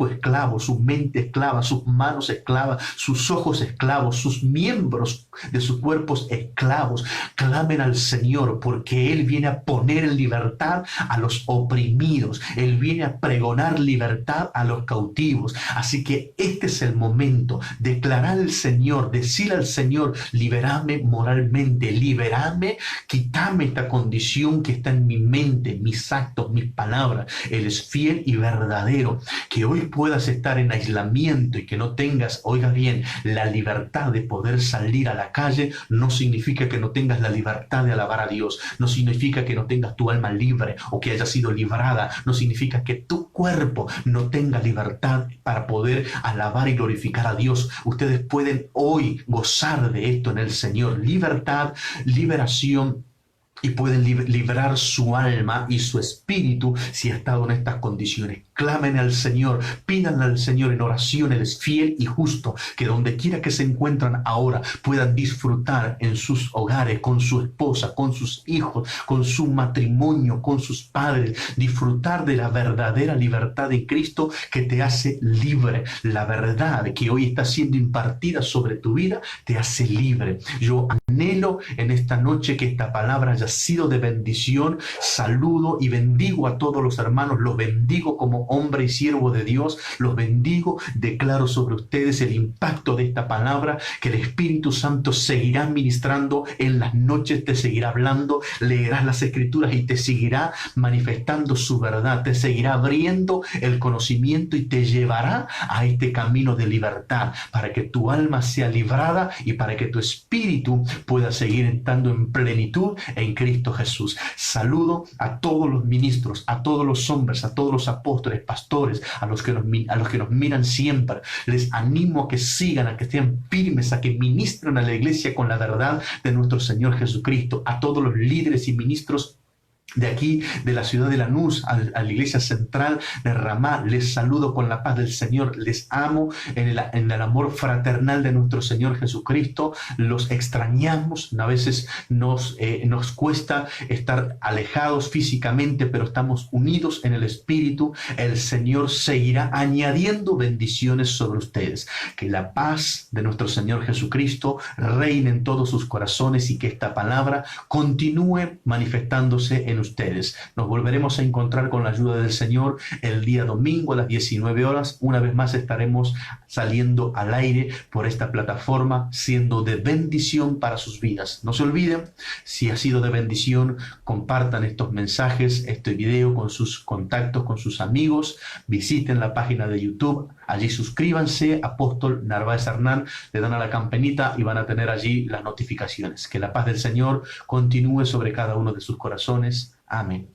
Speaker 1: esclavo, su mente esclava, sus manos esclavas, sus ojos esclavos, sus miembros de sus cuerpos esclavos, clamen al Señor, porque Él viene a poner en libertad a los oprimidos, Él viene a pregonar libertad a los cautivos. Así que este es el momento, declarar al Señor, decirle al Señor: liberame moralmente, liberame, quítame esta condición que está en mi mente, mis actos, mis palabras. Él es fiel y verdadero. Que hoy puedas estar en aislamiento y que no tengas, oiga bien, la libertad de poder salir a la calle, no significa que no tengas la libertad de alabar a Dios, no significa que no tengas tu alma libre o que haya sido librada, no significa que tu cuerpo no tenga libertad para poder alabar y glorificar a Dios. Ustedes pueden hoy gozar de esto en el Señor: libertad, liberación, y pueden liberar su alma y su espíritu si ha estado en estas condiciones. Clamen al Señor, pídanle al Señor en oración. Él es fiel y justo, que donde quiera que se encuentran ahora puedan disfrutar en sus hogares, con su esposa, con sus hijos, con su matrimonio, con sus padres, disfrutar de la verdadera libertad en Cristo que te hace libre. La verdad que hoy está siendo impartida sobre tu vida te hace libre. Yo Anhelo en esta noche que esta palabra haya sido de bendición. Saludo y bendigo a todos los hermanos, los bendigo como hombre y siervo de Dios, los bendigo, declaro sobre ustedes el impacto de esta palabra, que el Espíritu Santo seguirá ministrando en las noches, te seguirá hablando, leerás las Escrituras y te seguirá manifestando su verdad, te seguirá abriendo el conocimiento y te llevará a este camino de libertad, para que tu alma sea librada y para que tu espíritu pueda seguir estando en plenitud en Cristo Jesús. Saludo a todos los ministros, a todos los hombres, a todos los apóstoles, pastores, a los que nos miran siempre. Les animo a que sigan, a que estén firmes, a que ministren a la iglesia con la verdad de nuestro Señor Jesucristo. A todos los líderes y ministros de aquí, de la ciudad de Lanús, a la iglesia central de Ramá, les saludo con la paz del Señor, les amo en el amor fraternal de nuestro Señor Jesucristo, los extrañamos, a veces nos cuesta estar alejados físicamente, pero estamos unidos en el Espíritu. El Señor seguirá añadiendo bendiciones sobre ustedes. Que la paz de nuestro Señor Jesucristo reine en todos sus corazones y que esta palabra continúe manifestándose en ustedes. Nos volveremos a encontrar con la ayuda del Señor el día domingo a las 19 horas. Una vez más estaremos saliendo al aire por esta plataforma, siendo de bendición para sus vidas. No se olviden, si ha sido de bendición, compartan estos mensajes, este video con sus contactos, con sus amigos. Visiten la página de YouTube. Allí suscríbanse, Apóstol Narváez Hernán, le dan a la campanita y van a tener allí las notificaciones. Que la paz del Señor continúe sobre cada uno de sus corazones. Amén.